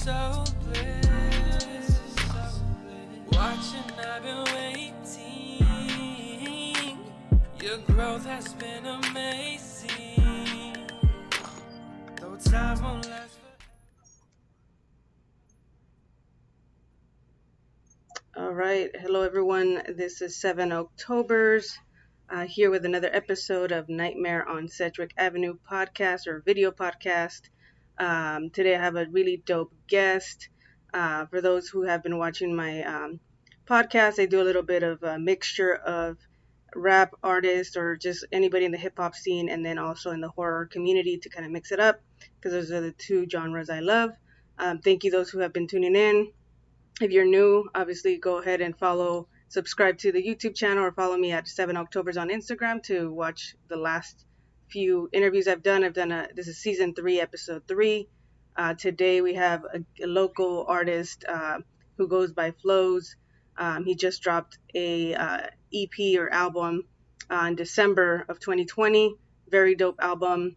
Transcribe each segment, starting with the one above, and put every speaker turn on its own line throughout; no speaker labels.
so bliss. Watching, I've been waiting. Your growth has been amazing. Though time won't last forever.
All right. Hello, everyone. This is Octoberz here with another episode of Nightmare on Sedgwick Avenue podcast or video podcast. Today I have a really dope guest. For those who have been watching my podcast, I do a little bit of a mixture of rap artists or just anybody in the hip hop scene and then also in the horror community to kind of mix it up because those are the two genres I love. Thank you, those who have been tuning in. If you're new, obviously go ahead and subscribe to the YouTube channel or follow me at 7Octoberz on Instagram to watch the last few interviews I've done. This is season 3, episode 3. Today we have a local artist who goes by Flxwz. He just dropped a EP or album in December of 2020. Very dope album.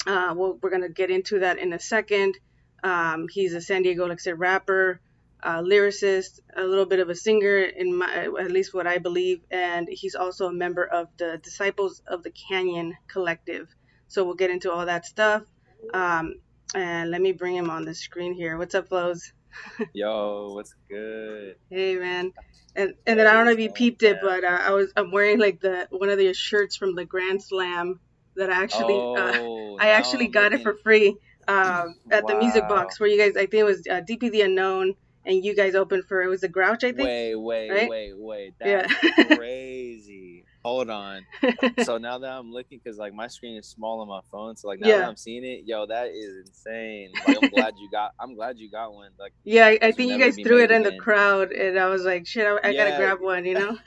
We're going to get into that in a second. He's a San Diego, like I said, rapper, lyricist, a little bit of a singer, at least what I believe, and he's also a member of the Disciples of the Canyon collective. So we'll get into all that stuff. And let me bring him on the screen here. What's up, Flxwz?
Yo, what's good?
Hey, man. And then I don't know if you peeped it, but I'm wearing like one of the shirts from the Grand Slam that I actually got it for free at the Music Box where you guys, I think it was DP the Unknown, and you guys opened for, it was the Grouch, I think.
Wait. That's crazy. Hold on. So now that I'm looking, because like my screen is small on my phone, so like now that I'm seeing it, yo, that is insane. Like I'm glad you got one. Like
I think you guys threw it in the crowd, and I was like, shit, I gotta grab one, you know?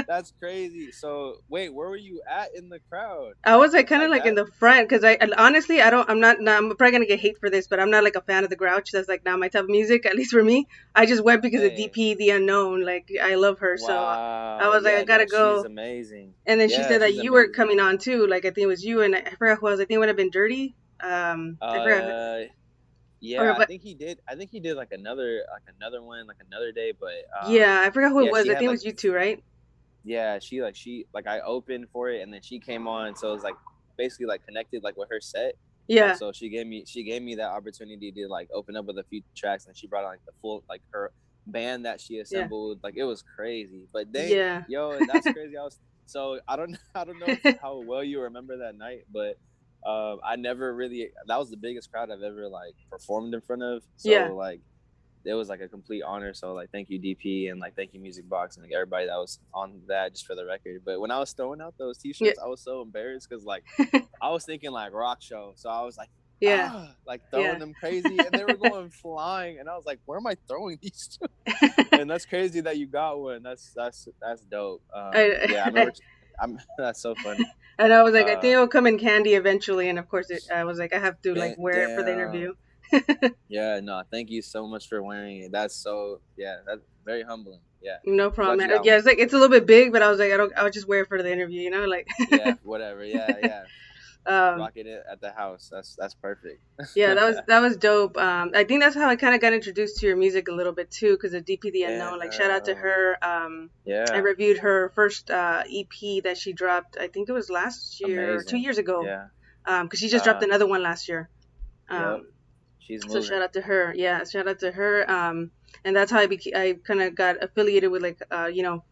That's crazy. So wait, where were you at in the crowd?
I was like kind of like in the front, because honestly, I'm probably gonna get hate for this, but I'm not like a fan of the Grouch. That's like not my type of music, at least for me. I just went because of DP the Unknown. Like I love her, so I was like, I gotta go.
She's amazing.
And then she said that you were coming on too. Like I think it was you, and I forgot who else. I think it would have been Dirty. I forgot.
Yeah, I think he did. I think he did like another one, like another day. But
yeah, I forgot who it was. I think it was you two, right?
Yeah, she I opened for it, and then she came on, so it was like basically like connected like with her set.
Yeah.
And so she gave me that opportunity to like open up with a few tracks, and she brought on like the full like her band that she assembled. Like it was crazy. But yo, that's crazy. I don't know how well you remember that night, but I never really, that was the biggest crowd I've ever like performed in front of. So like it was like a complete honor. So like thank you DP, and like thank you Music Box, and like everybody that was on that, just for the record. But when I was throwing out those t-shirts, I was so embarrassed because like I was thinking like rock show, so I was like like throwing them crazy, and they were going flying, and I was like, where am I throwing these to? And that's crazy that you got one. That's dope. I remember. That's so funny.
And I was like, I think it'll come in candy eventually, and of course I was like, I have to like wear it for the interview.
Yeah, no, thank you so much for wearing it. That's very humbling. Yeah,
no problem. Yeah, it's like it's a little bit big, but I was like, I'll just wear it for the interview, you know, like
yeah, whatever. Yeah. Rocking it at the house. That's perfect.
Yeah, that was dope. I think that's how I kind of got introduced to your music a little bit too, because of DP the Unknown. Like shout out to her. I reviewed her first EP that she dropped. I think it was last year or 2 years ago.
Yeah.
Because she just dropped another one last year.
She's moving.
So shout out to her. Yeah, shout out to her. And that's how I kind of got affiliated with like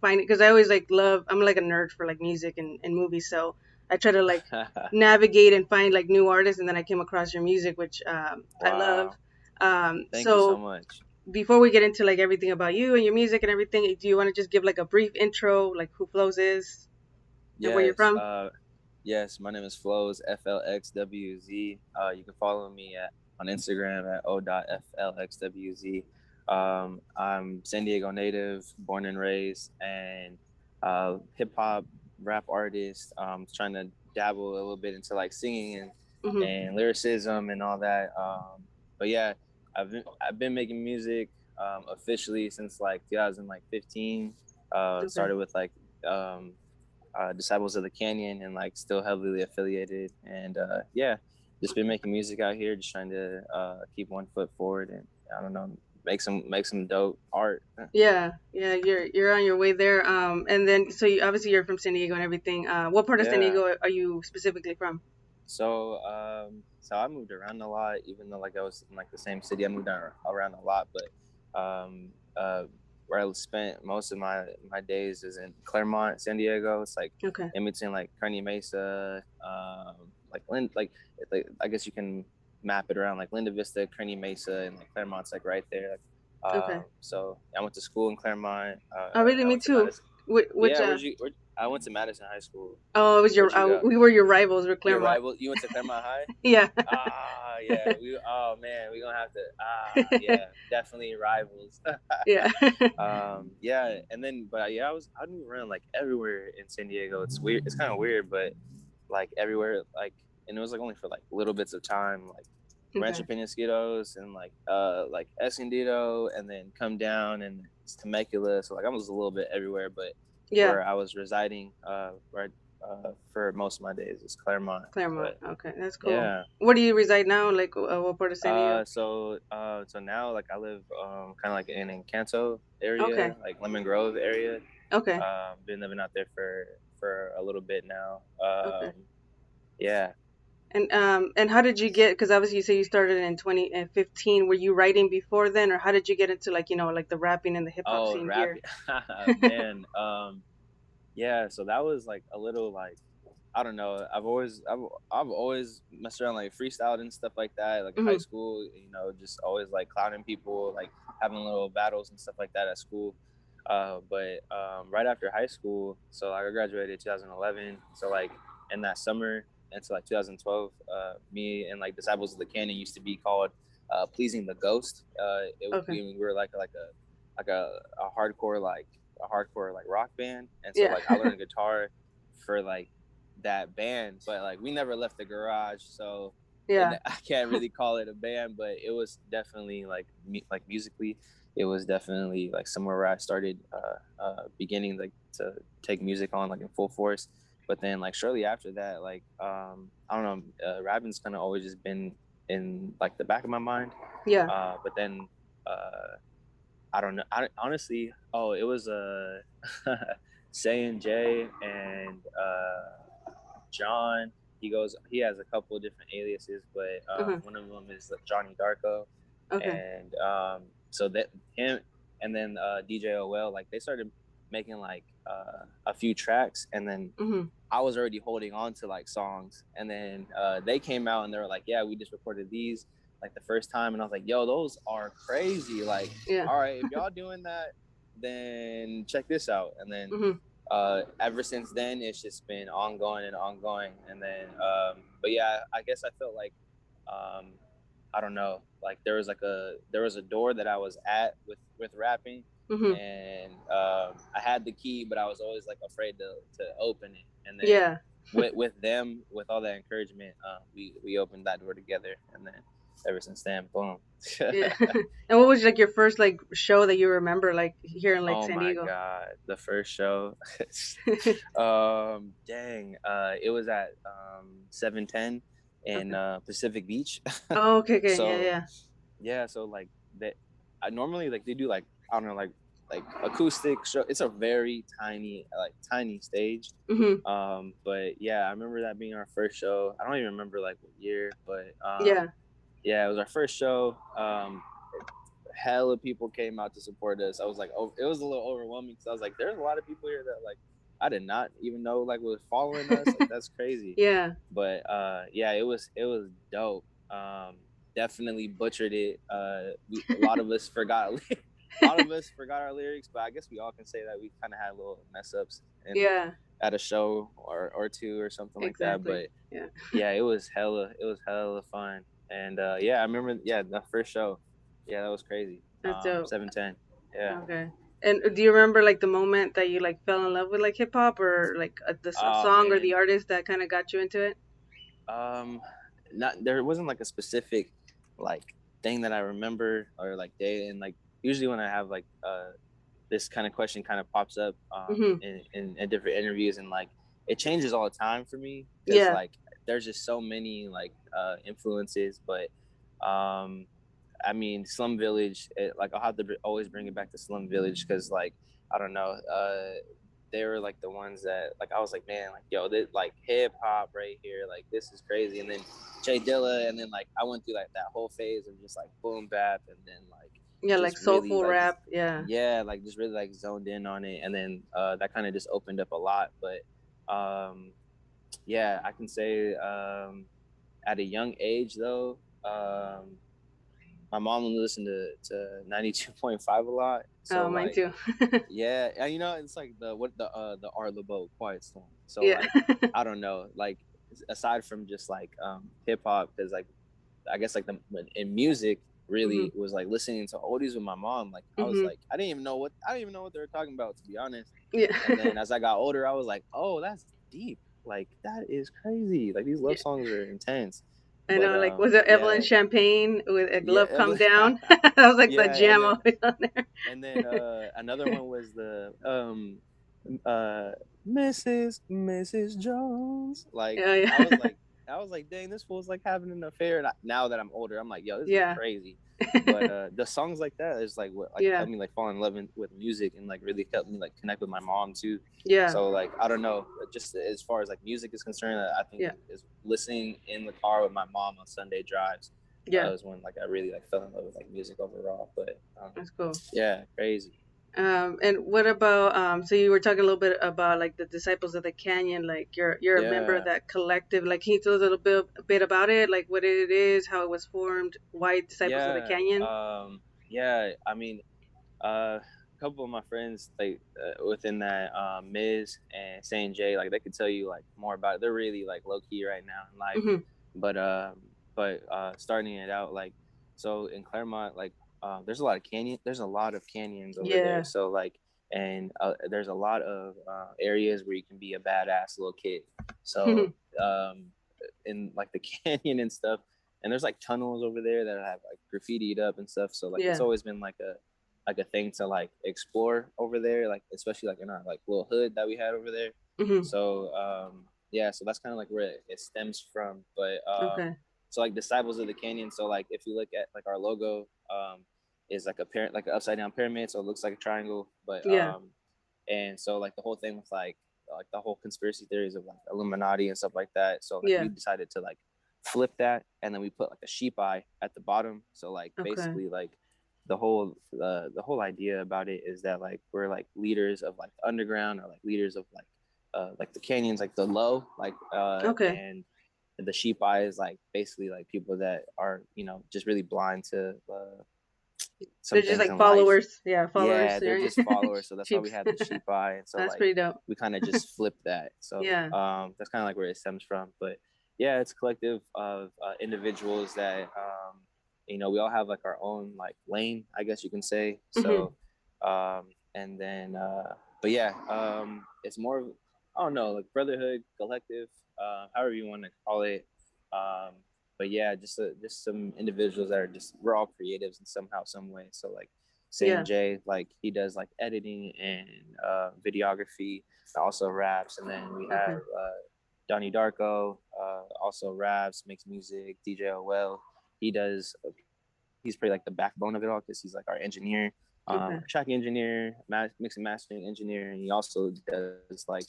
finding, because I always like I'm like a nerd for like music and movies, so I try to like navigate and find like new artists, and then I came across your music, which I love.
Thank you so much.
Before we get into like everything about you and your music and everything, do you want to just give like a brief intro, like who Flxwz is, and where you're from?
Yes, my name is Flxwz, Flxwz. You can follow me on Instagram at o.flxwz. I'm San Diego native, born and raised, and hip hop rap artist. Trying to dabble a little bit into like singing and lyricism and all that. But yeah, I've been making music officially since like 2015. Started with like Disciples of the Canyon, and like still heavily affiliated, and just been making music out here, just trying to keep one foot forward I don't know, make some dope art.
Yeah, you're on your way there. And then so obviously you're from San Diego and everything. What part of San Diego are you specifically from?
So I moved around a lot, even though like I was in like the same city. I moved around a lot, but where I spent most of my days is in Claremont, San Diego. It's like in between like Kearny Mesa, like I guess you can map it around like Linda Vista, Kearny Mesa, and like Claremont's like right there. So I went to school in Claremont.
Oh, really? Me too. Which
I went to Madison High School.
Oh, it was your. We were your rivals. We're Claremont.
Your rival. You went to Claremont High.
Yeah.
Yeah. Oh man, we gonna have to. Yeah, definitely rivals.
Yeah.
Yeah, and then, but yeah, I moved around like everywhere in San Diego. It's weird. It's kind of weird, but like everywhere, like, and it was like only for like little bits of time, like Rancho Penasquitos and like Escondido, and then come down and it's Temecula. So like I was a little bit everywhere, but where I was residing right for most of my days is Claremont.
But, okay, that's cool. Yeah. Where do you reside now? Like what part of San Diego?
So now like I live kind of like in Encanto area, like Lemon Grove area.
Okay.
Been living out there for a little bit now. Yeah.
And how did you get? Because obviously you say you started in 2015. Were you writing before then, or how did you get into like like the rapping and the hip hop scene here?
Man, yeah. So that was like a little like, I don't know. I've always messed around like freestyled and stuff like that. Like in high school, just always like clowning people, like having little battles and stuff like that at school. But right after high school, so like I graduated 2011. So like in that summer until like 2012, me and like Disciples of the Canon used to be called Pleasing the Ghost. We were like a hardcore like rock band, and so like I learned guitar for like that band, but like we never left the garage, so I can't really call it a band, but it was definitely like musically, it was definitely like somewhere where I started beginning like to take music on like in full force. But then like shortly after that, like I don't know, rapping's kind of always just been in like the back of my mind. But then I don't know. Honestly, it was Say and Jay and John. He has a couple of different aliases, but one of them is Johnny Darko. And so that him and then DJ OL, like they started making like a few tracks, and then I was already holding on to like songs, and then they came out and they were like, yeah, we just recorded these like the first time, and I was like, yo, those are crazy. Like, all right, if y'all doing that, then check this out. And then ever since then, it's just been ongoing. And then but yeah, I guess I felt like I don't know, like there was a door that I was at with rapping, and I had the key, but I was always like afraid to open it. And then with them, with all that encouragement, we opened that door together, and then ever since then, boom.
And what was like your first like show that you remember like here in like San Diego?
Oh my god, the first show. Dang. It was at 710 in Pacific Beach.
Oh, okay.
So, yeah, so like I normally like they do like, I don't know, like acoustic show. It's a very tiny stage. But yeah, I remember that being our first show. I don't even remember like what year, but yeah, it was our first show. Hella people came out to support us. I was like, it was a little overwhelming because I was like, there's a lot of people here that like I did not even know like was following us. Like, that's crazy. But yeah, it was dope. Definitely butchered it. A lot of us forgot. A lot of us forgot our lyrics, but I guess we all can say that we kind of had little mess ups at a show or two or something like that. But yeah, it was hella fun. And yeah, I remember the first show. Yeah, that was crazy.
That's dope.
710. Yeah.
Okay. And do you remember like the moment that you like fell in love with like hip hop, or like the song or the artist that kind of got you into it?
There wasn't like a specific like thing that I remember or like day, and like usually when I have like this kind of question kind of pops up in different interviews, and like it changes all the time for me because like there's just so many like influences, but I mean, Slum Village. Like I'll have to always bring it back to Slum Village because like I don't know. They were like the ones that like I was like, man, like yo, this like hip hop right here, like this is crazy. And then Jay Dilla, and then like I went through like that whole phase of just like boom bap, and then like
Yeah, like
just really
soulful
like
rap. Yeah.
yeah, like just really like zoned in on it, and then that kind of just opened up a lot. But yeah, I can say at a young age though, my mom listened to 92.5 a lot, so
Oh, mine
like
too.
yeah, you know, it's like the Art LeBeau Quiet Storm. So
Yeah.
like I don't know, like aside from just like hip hop, because like I guess like in music really was like listening to oldies with my mom. Like I was like I didn't even know what they were talking about, to be honest.
Yeah.
And then as I got older, I was like, oh, that's deep. Like that is crazy. Like these love
Yeah.
songs are intense.
I
But
know, like, was it Evelyn
yeah,
Champagne with A
yeah,
Glove Come Down? That was like the
yeah, and
jam
then
always on there.
another one was the uh Mrs. Jones. Like
Yeah,
I was
yeah.
like dang, this fool's like having an affair. And now that I'm older, I'm like, yo, this is
Yeah.
crazy. But the songs like that is like what like
Yeah.
helped me like fall in love with music, and like really helped me like connect with my mom too.
Yeah.
So like I don't know, just as far as like music is concerned, I think
Yeah.
is listening in the car with my mom on Sunday drives.
Yeah.
Was when like I really like fell in love with like music overall. But
That's cool.
yeah, crazy.
And what about so you were talking a little bit about like the Disciples of the Canyon, like you're a member of
Yeah,
that collective. Like, can you tell us a a bit about it, like what it is, how it was formed, why Disciples of the
yeah,
Canyon?
yeah. I mean, a couple of my friends like within that Miz and Saint J, like they could tell you like more about it. They're really like low key right now in life,
Mhm.
but starting it out like so in Claremont, like there's a lot of there's a lot of canyons over there.
Yeah.
So like and there's a lot of areas where you can be a badass little kid. So um, in like the canyon and stuff, and there's like tunnels over there that have like graffitied up and stuff. So like it's
Yeah.
always been like a thing to like explore over there, like especially like in our like little hood that we had over there.
Mhm.
So yeah, so that's kind of like where it stems from. But
Okay.
so like Disciples of the Canyon. So like if you look at like our logo, is like a parent like an upside down pyramid, so it looks like a triangle. But
Yeah.
and so like the whole thing with like the whole conspiracy theories of like Illuminati and stuff like that. So like
Yeah.
we decided to like flip that, and then we put like a sheep eye at the bottom. So like
Okay.
basically like the whole idea about it is that like we're like leaders of like the underground, or like leaders of like the canyons, like the low, like
Okay.
and the sheep eye is like basically like people that are just really blind to
They're
some
just
things
like
in life.
followers. Yeah, followers.
Yeah, they're just followers, so that's why we
Sheeps.
had the sheep eye. And so
That's
like
pretty dope.
we kind of just flipped that. So
Yeah.
that's kind of like where it stems from. But yeah, it's a collective of individuals that we all have like our own like lane, I guess you can say.
Mhm.
So and then but yeah, it's more of, I don't know, like brotherhood, collective, however you want to call it. um but yeah, just some individuals that are just, we're all creatives in somehow, some way. So like
Yeah.
Saint J, like he does like editing and videography, also raps. And then we have
Okay.
Donnie Darko, also raps, makes music. DJ OL, he does, he's pretty like the backbone of it all, because he's like our engineer,
Okay.
track engineer, mix and mastering engineer. And he also does like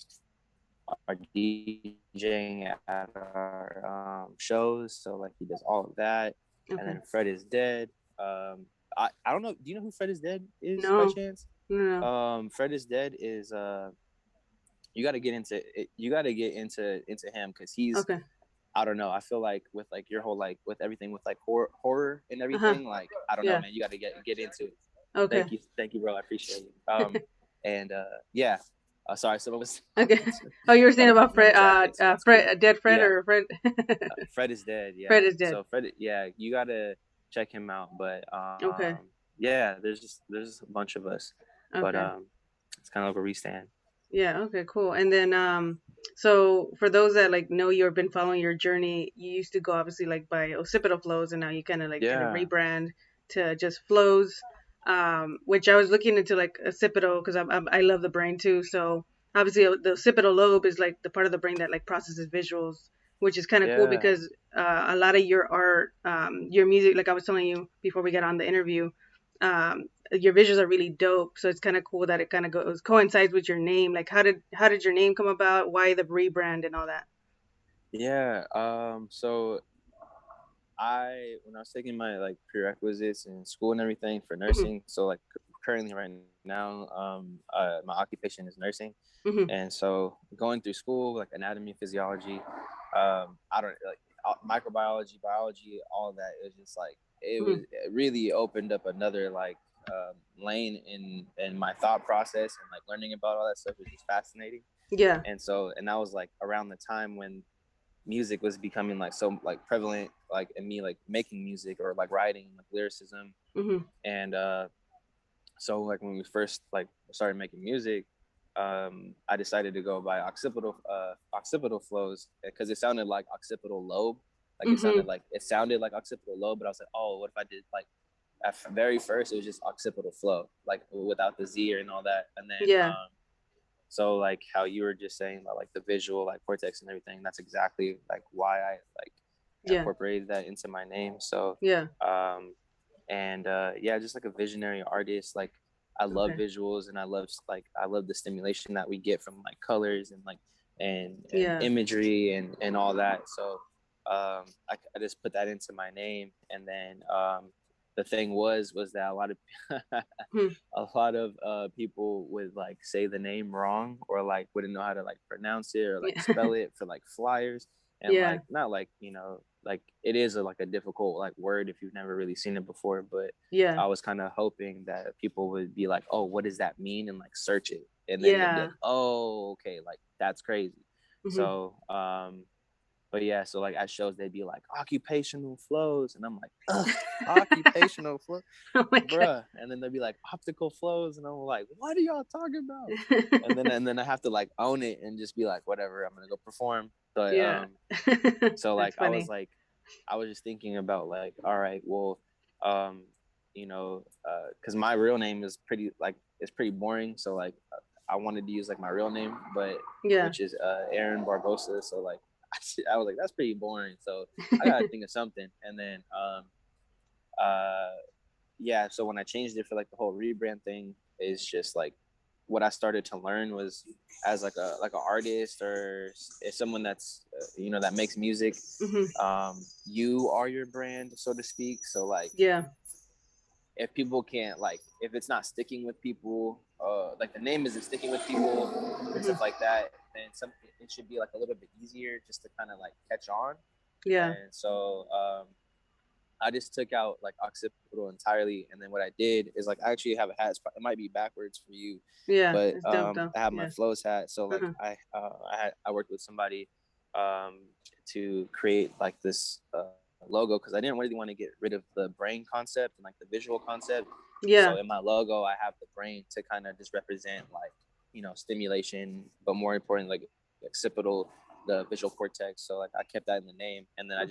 our DJing at our shows. So like he does all of that. And
Okay.
then Fred is Dead. I don't know. Do you know who Fred is Dead is by
No.
chance?
No.
Fred is Dead is you got to get into it. You got to get into him, because he's,
Okay.
I don't know. I feel like with like your whole like with everything with like horror and
Uh-huh.
everything. Like I don't know,
Yeah.
man. You got to get into it.
Okay.
Thank you, bro. I appreciate you. And yeah. Sorry, someone was
Okay.
talking to,
Oh, you were saying
gotta
about
put them in
Fred,
traffic, so it's cool.
Dead Fred
Yeah,
or Fred?
Fred is Dead.
Fred
Yeah,
is dead.
so Fred, yeah, you gotta check him out. But
Okay.
yeah, there's a bunch of us, but
Okay.
it's kind of like where we stand.
Yeah. Okay. Cool. And then so for those that like know you've been following your journey, you used to go obviously like by Occipital Flows, and now you kind of
Yeah,
rebrand to just Flows. Which I was looking into like occipital because I love the brain too. So obviously the occipital lobe is like the part of the brain that like processes visuals, which is kind of cool because a lot of your art, your music, like I was telling you before we got on the interview, your visuals are really dope. So it's kind of cool that it kind of coincides with your name. Like how did your name come about? Why the rebrand and all that?
Yeah. So when I was taking my like prerequisites in school and everything for nursing, so like currently right now, my occupation is nursing, and so going through school like anatomy, physiology, I don't like microbiology, biology, all of that. It was just like it really opened up another like lane in my thought process, and like learning about all that stuff was just fascinating.
Yeah.
And that was like around the time when music was becoming like so like prevalent, like in me like making music or like writing like lyricism. And so like when we first like started making music, I decided to go by occipital flows because it sounded like occipital lobe, like it sounded like occipital lobe, but I was like, oh, what if I did like at very first it was just occipital flow, like without the Z or and all that. And then so like how you were just saying about like the visual like cortex and everything, that's exactly like why I like incorporated that into my name. So just like a visionary artist, like I love visuals, and I love the stimulation that we get from like colors and like and imagery and all that. So I just put that into my name. And then the thing was that a lot of people would like say the name wrong, or like wouldn't know how to like pronounce it or like spell it for like flyers. And like not like, like it is like a difficult like word if you've never really seen it before, but I was kind of hoping that people would be like, oh, what does that mean, and like search it, and then they'd be like, oh, okay, like that's crazy. So but yeah, so like at shows they'd be like occupational flows, and I'm like, ugh, occupational flow, bruh. And then they'd be like optical flows, and I'm like, what are y'all talking about? and then I have to like own it and just be like, whatever, I'm gonna go perform. But so like I was just thinking about like, all right, well, because my real name is pretty boring, so like I wanted to use like my real name, but which is Aaron Barbosa. So like I was like, that's pretty boring, so I gotta think of something. And then so when I changed it for like the whole rebrand thing, is just like what I started to learn was as like an artist, or as someone that's that makes music, you are your brand, so to speak. So like if people can't like, if it's not sticking with people, like the name isn't sticking with people and stuff like that, then it should be like a little bit easier just to kind of like catch on. And so I just took out like occipital entirely, and then what I did is like I actually have a hat. It might be backwards for you, but I have my Flows hat. So like I worked with somebody to create like this logo, because I didn't really want to get rid of the brain concept and like the visual concept. So in my logo, I have the brain to kind of just represent like stimulation, but more important like occipital, the visual cortex. So like I kept that in the name, and then I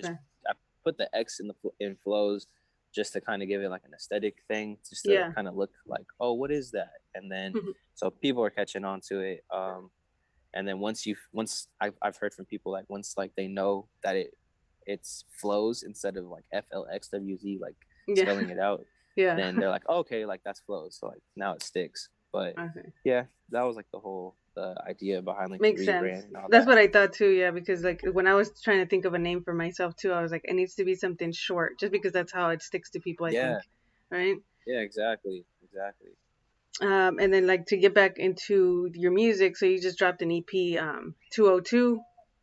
put the X in flows just to kind of give it like an aesthetic thing, just to kind of look like, oh, what is that? And then so people are catching on to it. And then once I've heard from people, like once like they know that it's flows instead of like Flxwz, like spelling it out, then they're like, oh, okay, like that's flows. So like now it sticks. But that was like the idea behind like
makes
the rebrand
sense.
and all
That's
that.
what I thought too, because like when I was trying to think of a name for myself too, I was like, it needs to be something short, just because that's how it sticks to people, I think. Right?
Yeah, exactly.
And then like to get back into your music, so you just dropped an EP, 202,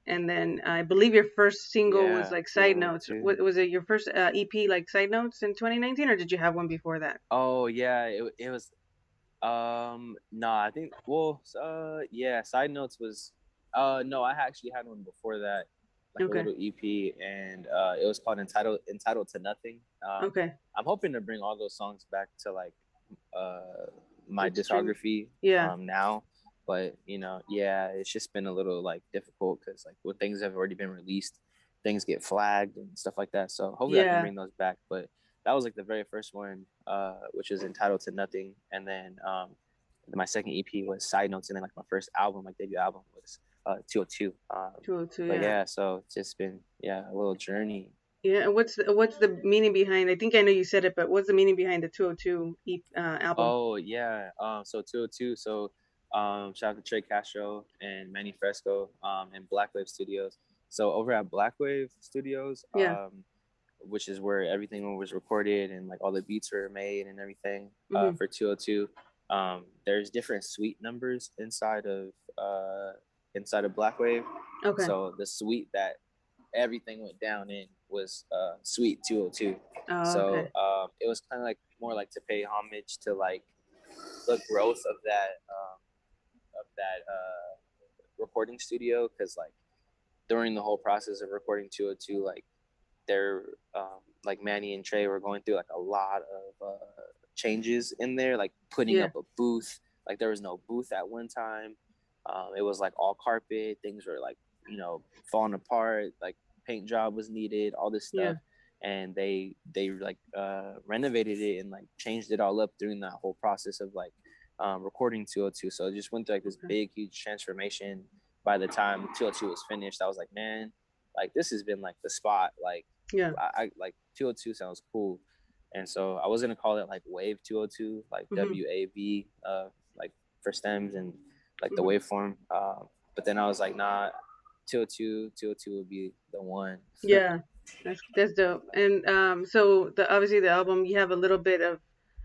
and then I believe your first single was like Side Notes. Was it your first EP like Side Notes in 2019, or did you have one before that?
Oh yeah, it was. No, I think. Well, Side Notes was. No, I actually had one before that, like a little EP, and it was called Entitled to Nothing. I'm hoping to bring all those songs back to like my discography now, but it's just been a little like difficult, because like when things have already been released, things get flagged and stuff like that. So hopefully I can bring those back. But that was like the very first one, which is Entitled to Nothing, and then my second EP was Side Notes, and then like my first album, like debut album, was 202.
202,
But
yeah.
yeah, so it's just been a little journey.
Yeah, and what's the meaning behind? I think I know you said it, but what's the meaning behind the 202 album?
Oh yeah. So 202. So shout out to Trey Castro and Manny Fresco and Blackwave Studios. So over at Blackwave Studios,
Yeah.
which is where everything was recorded and like all the beats were made and everything
Mhm.
for 202. There's different suite numbers inside of Blackwave.
Okay.
So the suite that everything went down in was suite 202.
Oh,
So
okay.
it was kind of like more like to pay homage to like the growth of that recording studio, because like during the whole process of recording 202, like they're like Manny and Trey were going through like a lot of changes in there, like putting
Yeah.
up a booth. Like there was no booth at one time. It was like all carpet. Things were like, falling apart. Like paint job was needed, all this
Yeah.
stuff, and they like renovated it and like changed it all up during that whole process of like recording 202. So it just went through like this
Okay.
big huge transformation. By the time 202 was finished, I was like, man, like this has been like the spot. Like
Yeah.
I like 202 sounds cool, and so I was gonna call it like Wave 202, like
Mhm.
WAV, like for stems and like the
Mhm.
waveform. But then I was like, nah, 202 would be the one.
Yeah. That's dope. And so the obviously the album you have a little bit of,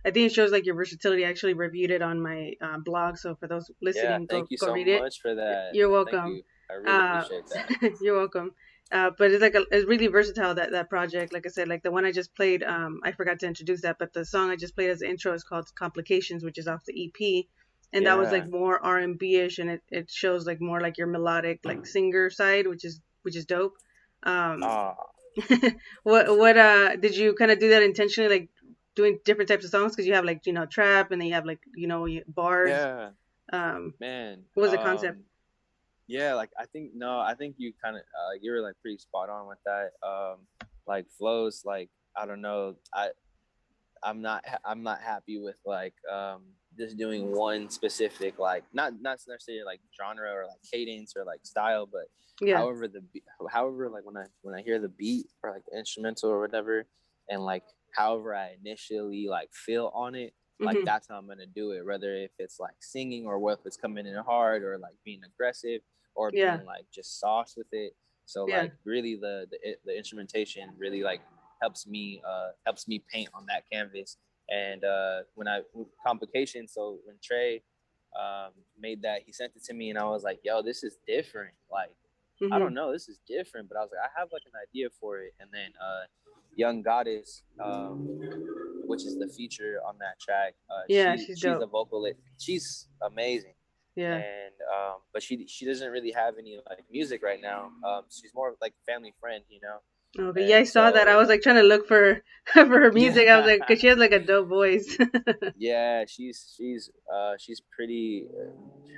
I think it shows like your versatility. I actually reviewed it on my blog, so for those
Yeah,
listening,
thank you
go
so
read it.
much for that.
You're
Thank
welcome.
you. I really
Uh,
appreciate that.
you're welcome. But it's like it's really versatile that project. Like I said, like the one I just played, I forgot to introduce that, but the song I just played as the intro is called Complications, which is off the EP, and that was like
Yeah.
more R&B ish, and it shows like more like your melodic like singer side, which is dope. Um,
Ah,
what did you kind of do that intentionally, like doing different types of songs because you have like trap and then you have like bars.
yeah,
Um,
man.
what was the concept?
Yeah, like I think no, I think you kind of you were like pretty spot on with that. Like flows, like I don't know, I'm not happy with like just doing one specific like not necessarily like genre or like cadence or like style, but
Yeah.
however like when I hear the beat or like the instrumental or whatever, and like however I initially like feel on it, like
Mhm.
that's how I'm gonna do it, whether if it's like singing or if it's coming in hard or like being aggressive or
Yeah.
being like just soft with it. So
Yeah.
like really the instrumentation really like helps me paint on that canvas. And when I complications, so when Trey made that, he sent it to me, and I was like, "Yo, this is different. Like, I don't
Mhm.
know, this is different." But I was like, I have like an idea for it. And then Young Goddess, which is the feature on that track,
Yeah, she's
she's a
dope.
vocalist. She's amazing,
Yeah.
and but she doesn't really have any like music right now. She's more like family friend,
Okay. Yeah, I
and
saw that. I
so
was like trying to look for for her music. I was
yeah.
like, cause she has like a dope voice.
Yeah, she's pretty.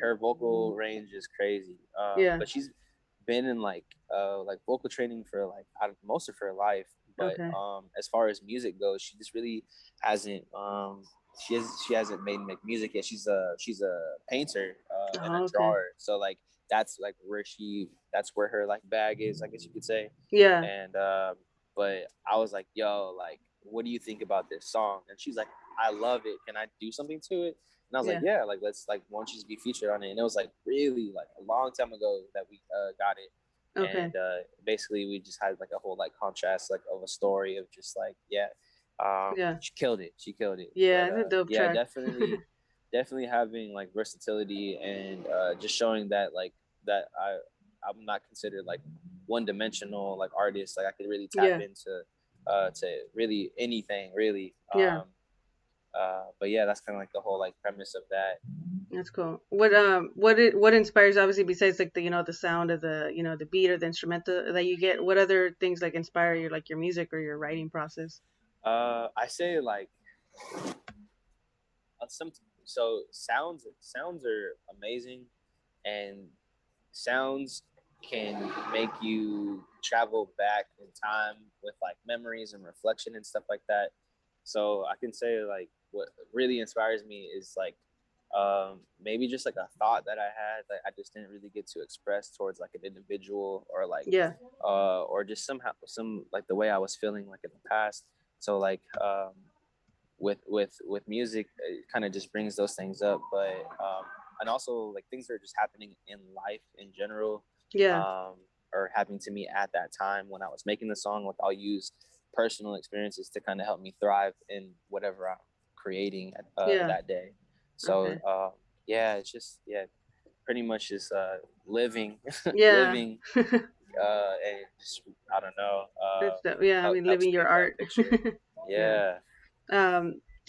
Her vocal range is crazy.
Yeah.
But she's been in like vocal training for like most of her life. But
Okay.
as far as music goes, she just really hasn't. She hasn't made like music yet. She's a painter and a
Oh, okay.
drawer. So like that's where her like bag is, I guess you could say.
Yeah.
And but I was like, yo, like, what do you think about this song? And she's like, I love it. Can I do something to it? And I was like,
Yeah.
yeah, like let's like why don't you just be featured on it? And it was like really like a long time ago that we got it.
Okay.
And basically we just had like a whole like contrast like of a story of just like
Yeah.
she killed it. She killed it.
Yeah.
But
It's a dope
yeah,
track.
definitely having like versatility and just showing that like that I'm not considered like one dimensional like artist. Like I could really tap
Yeah.
into to really anything really.
Yeah.
But yeah, that's kind of like the whole like premise of that.
That's cool. What inspires, obviously, besides like the the sound of the beat or the instrumental that you get, what other things like inspire your music or your writing process?
I say like some so sounds are amazing, and sounds can make you travel back in time with like memories and reflection and stuff like that. So I can say like what really inspires me is like maybe just like a thought that I had that I just didn't really get to express towards like an individual, or like or just somehow some like the way I was feeling like in the past. So like with music, it kind of just brings those things up. But and also like things that are just happening in life in general, or happening to me at that time when I was making the song. Like I'll use personal experiences to kind of help me thrive in whatever I'm creating that day. So it's just pretty much just living living and just I don't know
I mean,
helps
living your
paint that
art.
picture.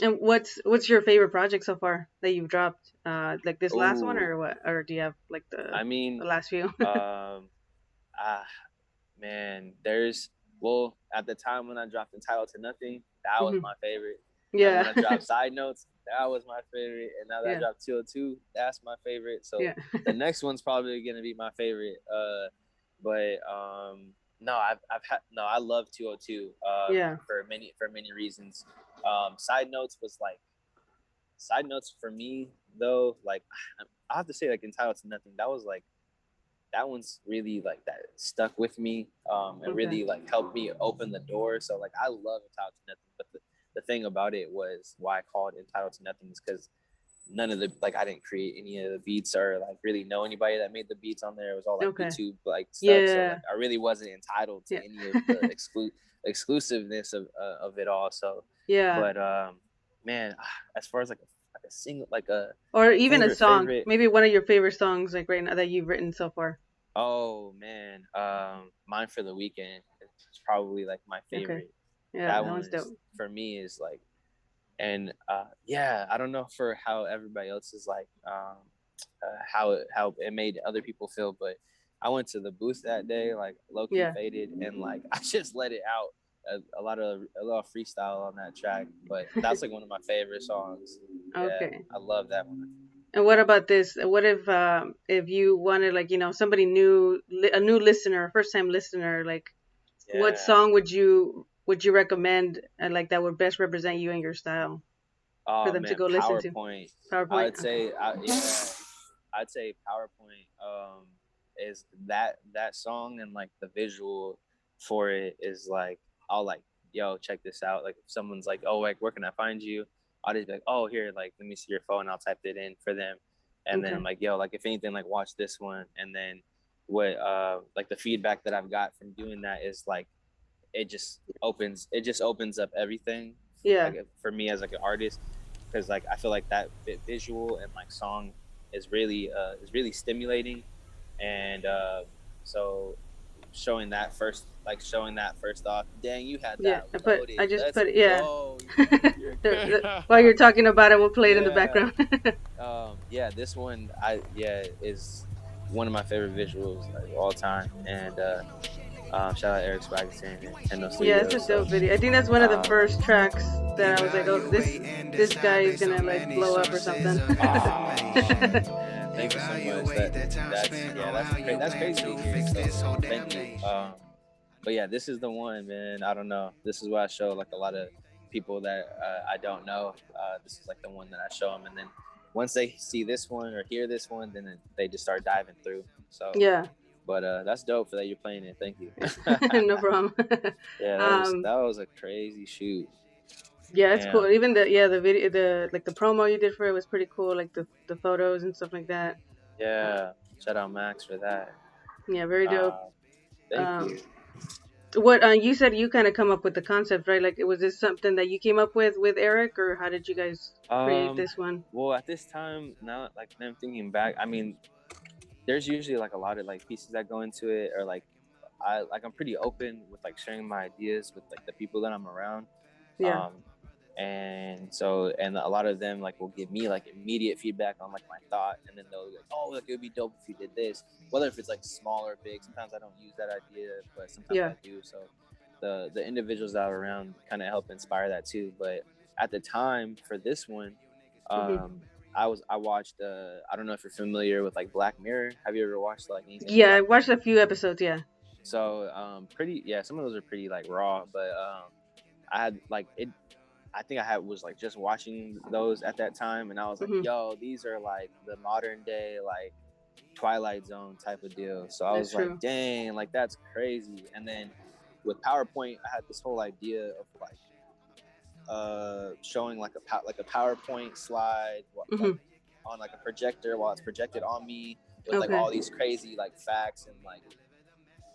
And what's your favorite project so far that you've dropped? Like this last one,
Ooh,
or what? Or do you have like
I mean,
the last few?
ah, man, well, at the time when I dropped Entitled to Nothing, that was my favorite. And when I dropped Side Notes, that was my favorite. And now that I dropped 202, that's my favorite. So the next one's probably gonna be my favorite. But no, I love 202. For many reasons. Side Notes for me though, like I have to say, like Entitled to Nothing, that one's really like that stuck with me, and really like helped me open the door. So like I love Entitled to Nothing, but the thing about it was why I called it Entitled to Nothing is because none of the like I didn't create any of the beats or like really know anybody that made the beats on there. It was all like YouTube like stuff. So like I really wasn't entitled to any of the exclusiveness of it all. So but man, as far as like a single like a
or even a song,
favorite,
maybe one of your favorite songs like right now that you've written so far.
Oh man, Mine for the Weekend is probably like my favorite. That one is, for me is like, and I don't know for how everybody else is like, how it made other people feel, but I went to the booth that day like low key faded, and like I just let it out. A lot of freestyle on that track, but that's like one of my favorite songs. Yeah, I love that one.
And what about this? What if you wanted like somebody new, a new listener, first time listener, like what song would you recommend like that would best represent you and your style for them to go listen to?
PowerPoint.
PowerPoint.
I'd say PowerPoint is that song, and like the visual for it is like I'll like, yo, check this out. Like if someone's like, oh, like where can I find you? I'll just be like, oh, here, like let me see your phone. I'll type it in for them, and then I'm like, yo, like if anything, like watch this one. And then what like the feedback that I've got from doing that is like it just opens up everything. Like, for me as like an artist, because like I feel like that visual and like song is really stimulating, and so showing that first off. Dang, you had that loaded.
I just
Let's
put it.
go.
While you're talking about it, we'll play it in the background.
This one is one of my favorite visuals like all time, and shout out Lyricist Flxwz and Nintendo Studios.
Yeah, it's a dope video. I think that's one of the first tracks that I was like, oh, this guy is gonna like blow up or something.
Thank you so much. That's crazy to hear. So thank you. But yeah, this is the one, man. I don't know. This is what I show like a lot of people that I don't know. This is like the one that I show them, and then once they see this one or hear this one, then they just start diving through. So
yeah.
But that's dope for that you're playing it. Thank you.
No problem.
That was a crazy shoot.
Yeah, it's cool. Even the video, the promo you did for it was pretty cool. Like the photos and stuff like that.
Yeah, shout out Max for that.
Yeah, very dope.
Thank you.
What you said you kind of come up with the concept, right? Like, was this something that you came up with Eric, or how did you guys create this one?
Well, at this time, now like I'm thinking back, I mean, there's usually like a lot of like pieces that go into it, or like I'm pretty open with like sharing my ideas with like the people that I'm around.
Yeah.
And so, and a lot of them like will give me like immediate feedback on like my thought, and then they'll be like, oh, like it would be dope if you did this, whether if it's like small or big. Sometimes I don't use that idea, but sometimes I do. So the individuals that are around kind of help inspire that too. But at the time for this one, I watched I don't know if you're familiar with like Black Mirror. Have you ever watched like anything?
Yeah, I watched a few episodes. Yeah.
So some of those are pretty like raw, but I had like it. I think I was like just watching those at that time, and I was like, yo, these are like the modern day like Twilight Zone type of deal. So I was like, dang, like that's crazy. And then with PowerPoint, I had this whole idea of like showing like a PowerPoint slide like on like a projector while it's projected on me with like all these crazy like facts and like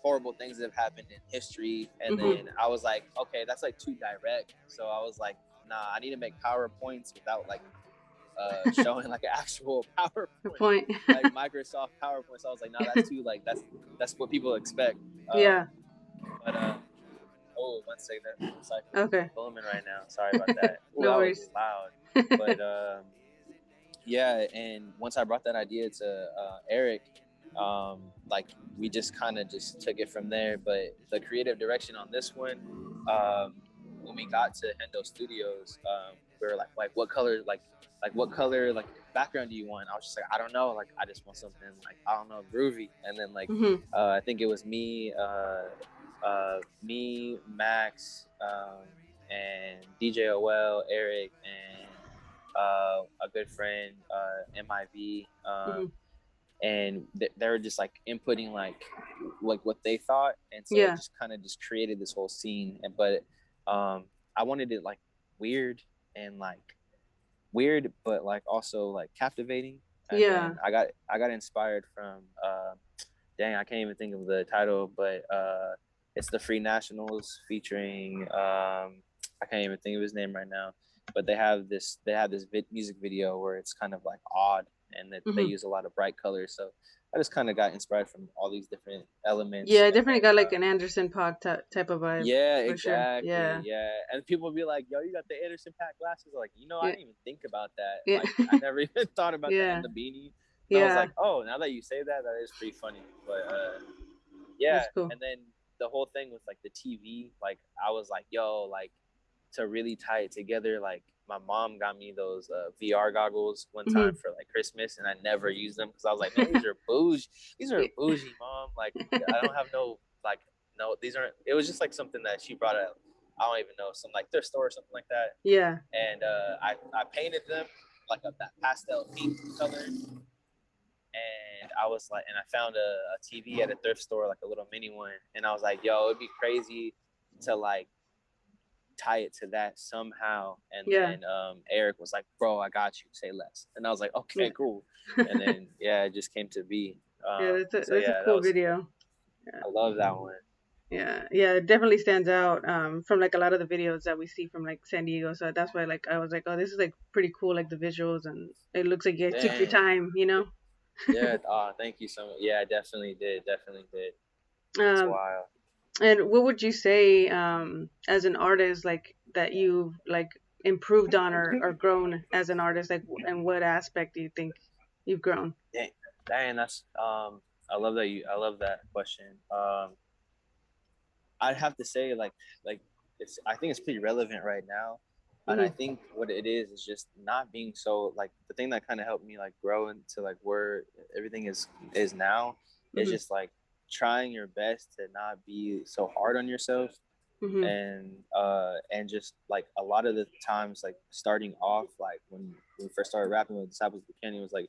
horrible things that have happened in history. And then I was like, okay, that's like too direct. So I was like, nah, I need to make PowerPoints without like showing like an actual PowerPoint, like Microsoft PowerPoint. So I was like, no, that's too like that's what people expect. But oh, 1 second, that's like booming right now. Sorry about that. Ooh, no worries. That was loud. But yeah, and once I brought that idea to Eric, like we just kind of just took it from there. But the creative direction on this one, when we got to Hendo Studios, we were like what color background do you want? I was just like, I don't know, like I just want something like, I don't know, groovy. And then like I think it was me, Max, and DJ OL, Eric, and a good friend, MIV, and they were just like inputting like what they thought, and so it just kind of just created this whole scene. But I wanted it like weird, but like also like captivating. And then I got inspired from dang, I can't even think of the title, but it's the Free Nationals featuring I can't even think of his name right now, but they have this music video where it's kind of like odd, and that they use a lot of bright colors. So I just kind of got inspired from all these different elements.
Yeah, I definitely got like an Anderson .Paak type of vibe.
Yeah, exactly. Sure. Yeah, and people will be like, "Yo, you got the Anderson .Paak glasses?" Like, I didn't even think about that. Like, I never even thought about that in the beanie. And I was like, "Oh, now that you say that, that is pretty funny." But yeah, cool. And then the whole thing with like the TV, like I was like, "Yo, like to really tie it together, like." My mom got me those VR goggles one time for like Christmas, and I never used them because I was like, man, these are bougie. These are bougie, mom. Like, I don't have no, these aren't. It was just like something that she brought out. I don't even know, some like thrift store or something like that. Yeah. And I painted them like that pastel pink color. And I was like, and I found a TV at a thrift store, like a little mini one. And I was like, yo, it'd be crazy to like tie it to that somehow. And then Eric was like, bro, I got you, say less. And I was like, okay, cool. And then it just came to be.
That's a cool video.
I love that one.
Yeah, it definitely stands out from like a lot of the videos that we see from like San Diego. So that's why like I was like, oh, this is like pretty cool, like the visuals, and it looks like you took your time,
Yeah. Thank you so much. Yeah, I definitely did. It's wild.
And what would you say as an artist, like that you've like improved on or grown as an artist, like in what aspect do you think you've grown?
Dang, that's I love that question. I'd have to say like I think it's pretty relevant right now. And I think what it is just not being so like, the thing that kind of helped me like grow into like where everything is now is just like trying your best to not be so hard on yourself. And just like a lot of the times, like starting off, like when we first started rapping with Disciples of the Canyon, was like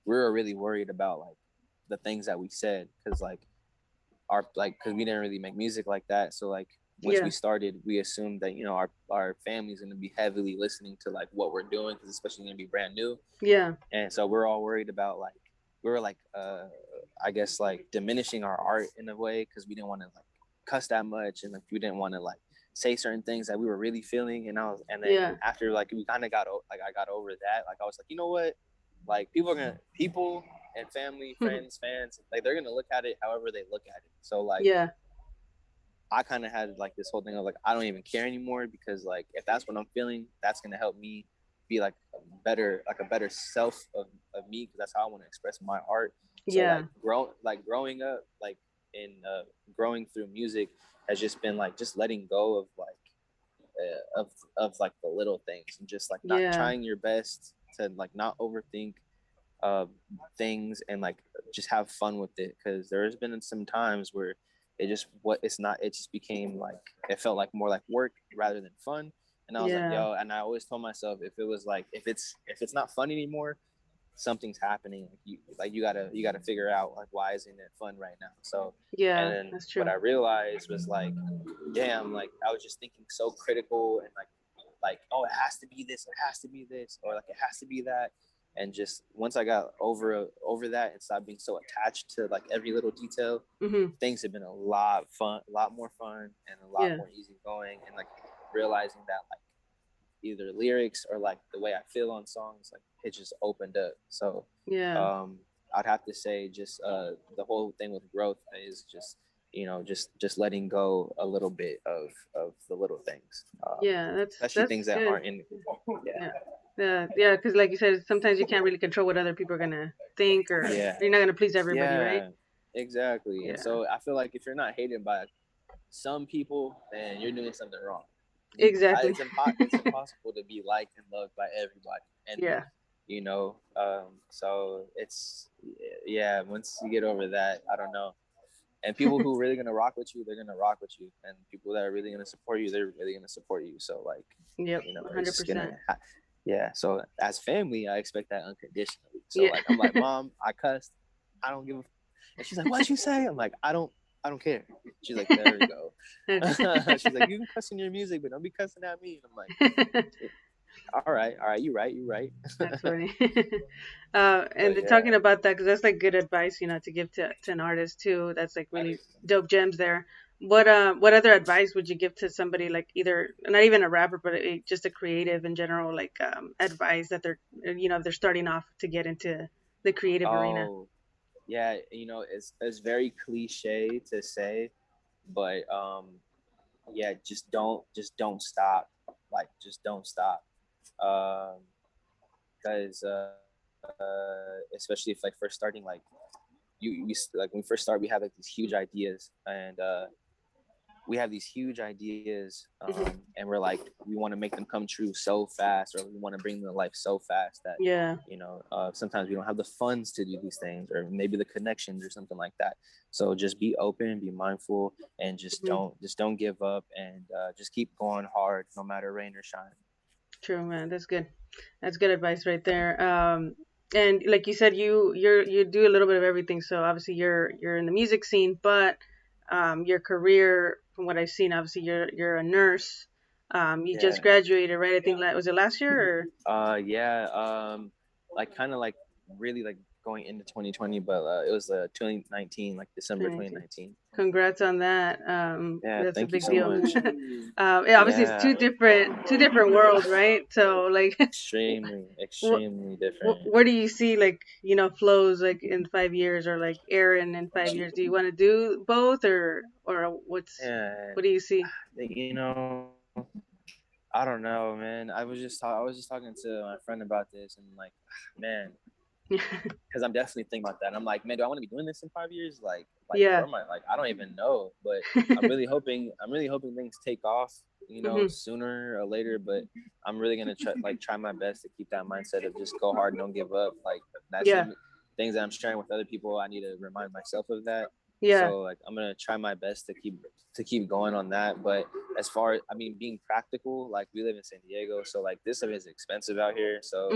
we were really worried about like the things that we said, because because we didn't really make music like that. So like once we started, we assumed that our family's going to be heavily listening to like what we're doing, because especially going to be brand new. And so we're all worried about like, we were like I guess like diminishing our art in a way, because we didn't want to like cuss that much, and like we didn't want to like say certain things that we were really feeling. And after like we kind of got I got over that, like I was like, you know what, like people and family, friends, fans, like they're gonna look at it however they look at it. So like I kind of had like this whole thing of like, I don't even care anymore, because like if that's what I'm feeling, that's gonna help me be like a better self of me, because that's how I want to express my art. So growing up, like in growing through music has just been like just letting go of like of like the little things, and just like not trying your best to like not overthink things, and like just have fun with it. Because there's been some times where it just became like, it felt like more like work rather than fun. And I was like, yo, and I always told myself, if it was like, if it's not fun anymore, something's happening. You gotta figure out like, why isn't it fun right now? So and then
that's true.
what I realized was like, damn, like I was just thinking so critical and like, oh, it has to be this, it has to be this, or like it has to be that. And just once I got over that and stopped being so attached to like every little detail, things have been a lot more fun and a lot more easygoing. And like realizing that like either lyrics or like the way I feel on songs, like it just opened up. So I'd have to say just the whole thing with growth is just, you know, just letting go a little bit of the little things. Especially things that
good.
aren't in.
Because like you said, sometimes you can't really control what other people are gonna think, or you're not gonna please everybody, right?
Exactly. And so I feel like if you're not hated by some people, then you're doing something wrong.
Exactly.
It's impossible to be liked and loved by everybody. And you know, so it's once you get over that, I don't know. And people who are really gonna rock with you, they're gonna rock with you. And people that are really gonna support you, they're really gonna support you. So like, you know,
100%.
So as family, I expect that unconditionally. So like, I'm like, Mom, I cussed. I don't give a. And she's like, what'd you say? I'm like, I don't care. She's like, there we go. She's like, you can cuss in your music, but don't be cussing at me. And I'm like, all right, you're right.
That's funny. And talking about that, because that's like good advice, you know, to give to an artist too. That's like really dope gems there. What other advice would you give to somebody, like either not even a rapper, but just a creative in general, like advice that they're, you know, if they're starting off to get into the creative arena?
Yeah, you know, it's very cliche to say, but just don't stop. Like, just don't stop. Because especially if like first starting, like we like when we first start, we have like these huge ideas, and and we're like, we want to make them come true so fast, or we want to bring them to life so fast that you know, sometimes we don't have the funds to do these things, or maybe the connections or something like that. So just be open, be mindful, and just don't give up, and just keep going hard no matter rain or shine.
True, man. That's good. That's good advice right there. And like you said, you do a little bit of everything. So obviously you're in the music scene, but your career, from what I've seen, obviously you're a nurse. You just graduated, right? I think was it last year or?
Like kind of like really like going into 2020, but it was 2019, like December 2019.
Congrats on that. That's a big deal.
Much.
Obviously it's two different worlds, right? So like
extremely different.
Where do you see, like, you know, Flows like in 5 years, or like Aaron in 5 years? Do you want to do both, or what do you see?
You know, I don't know, man. I was just talking to my friend about this, and like, man, because I'm definitely thinking about that. And I'm like, man, do I want to be doing this in 5 years? Like, where am I? Like, I don't even know. But I'm really hoping things take off, you know, sooner or later. But I'm really gonna try my best to keep that mindset of just go hard and don't give up. Like, that's things that I'm sharing with other people. I need to remind myself of that. So like, I'm gonna try my best to keep going on that. But as far as, I mean, being practical, like we live in San Diego, so like this stuff is expensive out here. So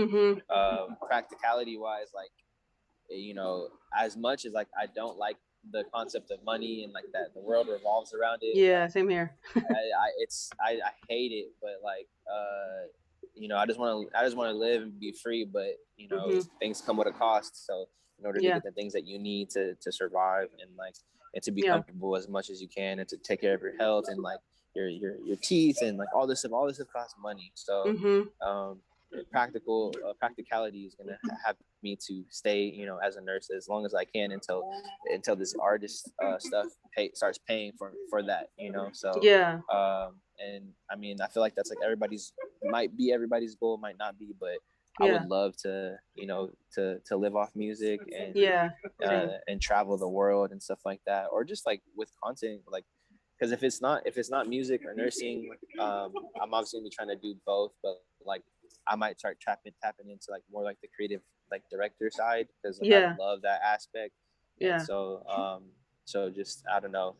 practicality wise, like, you know, as much as like I don't like the concept of money and like that the world revolves around it.
Yeah, same here.
I hate it, but like you know, I just want to live and be free, but you know, things come with a cost. So in order to get the things that you need to survive, and like, and to be comfortable as much as you can, and to take care of your health and like your teeth and like all this stuff costs money. So practicality is gonna have me to stay, you know, as a nurse as long as I can until this artist stuff starts paying for that, you know. So and I mean, I feel like that's like everybody's goal, might not be, but I would love to, you know, to live off music and and travel the world and stuff like that, or just like with content, like, because if it's not music or nursing, I'm obviously gonna be trying to do both, but like I might start tapping into like more like the creative, like director side, because like, I love that aspect. And so so just, I don't know,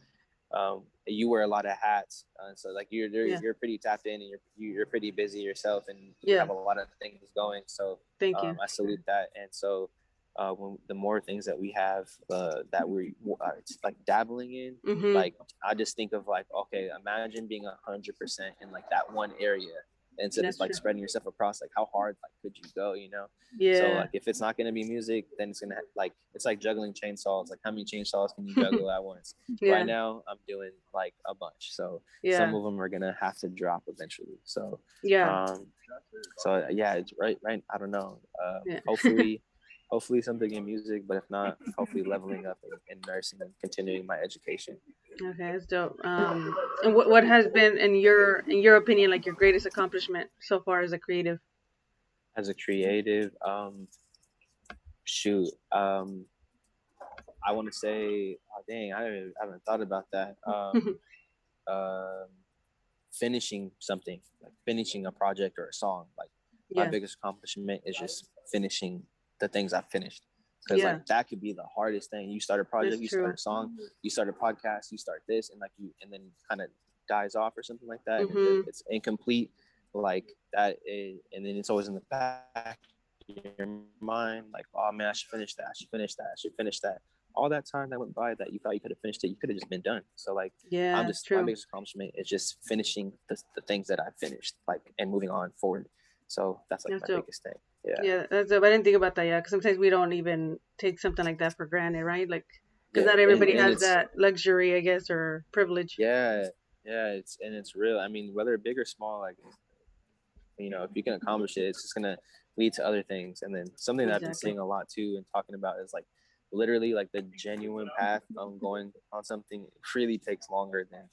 you wear a lot of hats, so like you're pretty tapped in, and you're pretty busy yourself, and you have a lot of things going. So
thank you.
I salute that. And so when the more things that we have that we're like dabbling in, like I just think of like, okay, imagine being 100% in like that one area instead of like spreading yourself across. Like how hard like could you go, you know? So like if it's not gonna be music, then it's gonna like it's like juggling chainsaws. Like how many chainsaws can you juggle at once? Right now I'm doing like a bunch, so some of them are gonna have to drop eventually. So so yeah, it's right. I don't know. Hopefully something in music, but if not, hopefully leveling up in nursing and continuing my education.
Okay, that's dope. And what has been in your opinion like your greatest accomplishment so far as a creative?
As a creative, shoot, I want to say, oh, dang, I haven't thought about that. Finishing something, like finishing a project or a song. Like my biggest accomplishment is just finishing the things I've finished. Because like that could be the hardest thing. You start a project, you start a song, you start a podcast, you start this, and like and then kind of dies off or something like that. And it's incomplete. Like that is, and then it's always in the back of your mind, like, oh man, I should finish that. I should finish that. I should finish that. All that time that went by that you thought you could have finished it, you could have just been done. So like, I'm just my biggest accomplishment is just finishing the things that I finished, like, and moving on forward. So that's like my biggest thing.
Yeah, that's dope. I didn't think about that yet, because sometimes we don't even take something like that for granted, right? Like, because not everybody has that luxury, I guess, or privilege.
Yeah, it's real. I mean, whether big or small, like, you know, if you can accomplish it, it's just gonna lead to other things. And then something that I've been seeing a lot too and talking about is like literally like the genuine path of going on something really takes longer than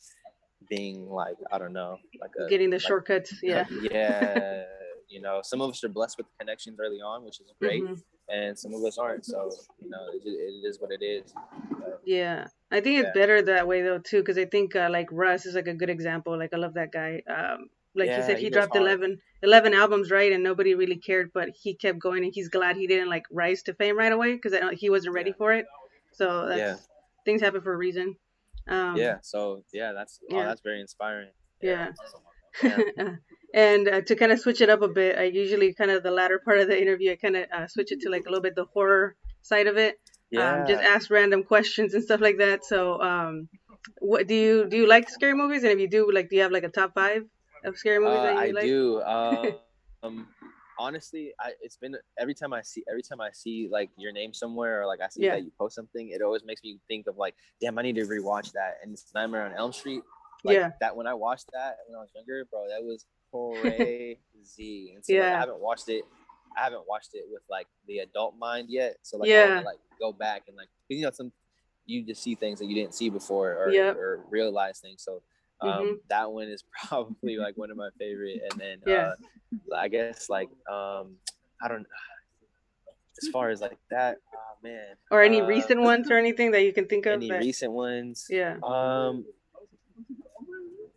being like, I don't know, like
getting the shortcuts. Yeah.
You know, some of us are blessed with connections early on, which is great, and some of us aren't. So you know, it is what it is.
Yeah, I think it's better that way though too, because I think like Russ is like a good example. Like I love that guy. Like he said, he dropped 11 albums, right, and nobody really cared, but he kept going, and he's glad he didn't like rise to fame right away, because he wasn't ready for it. So that's things happen for a reason.
So that's very inspiring.
Yeah. And to kind of switch it up a bit, I usually kind of the latter part of the interview, I kind of switch it to like a little bit the horror side of it. Just ask random questions and stuff like that. So, what do you like scary movies? And if you do, like, do you have like a top 5 of scary movies that you like?
I do. Honestly, it's been every time I see like your name somewhere, or like I see that you post something, it always makes me think of like, damn, I need to rewatch that. And it's Nightmare on Elm Street. Like that when I watched that when I was younger, bro, that was crazy. And so like, I haven't watched it with like the adult mind yet. So like I want to like go back and like, you know, you just see things that you didn't see before, or realize things. So that one is probably like one of my favorite. And then I guess like I don't know, as far as like that, oh man.
Or any recent ones or anything that you can think of?
Any recent ones?
Yeah.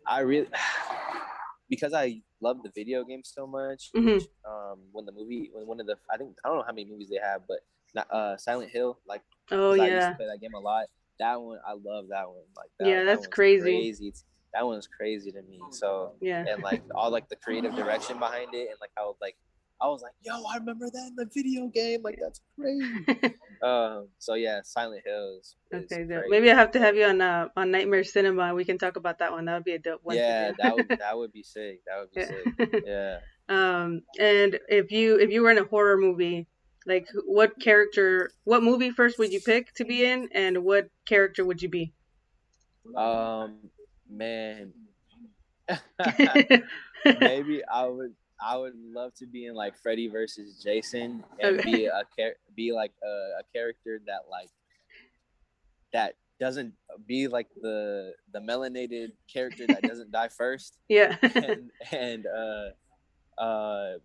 I really, because I love the video game so much. When one of the, I don't know how many movies they have, but not, Silent Hill, like, I used to play that game a lot. That one, I love that one. Like,
that's crazy.
That one's crazy to me. So and like all like the creative direction behind it, and like how like I was like, yo, I remember that in the video game. Like, that's crazy. So yeah, Silent Hill is
okay, dope. Maybe I have to have you on Nightmare Cinema. We can talk about that one. That would be a dope one.
Yeah, that would be sick. That would be sick. Yeah.
And if you were in a horror movie, like what movie first would you pick to be in, and what character would you be?
Man. Maybe I would love to be in like Freddy versus Jason, and be like a character that like that doesn't be like the melanated character that doesn't die first.
Yeah.
and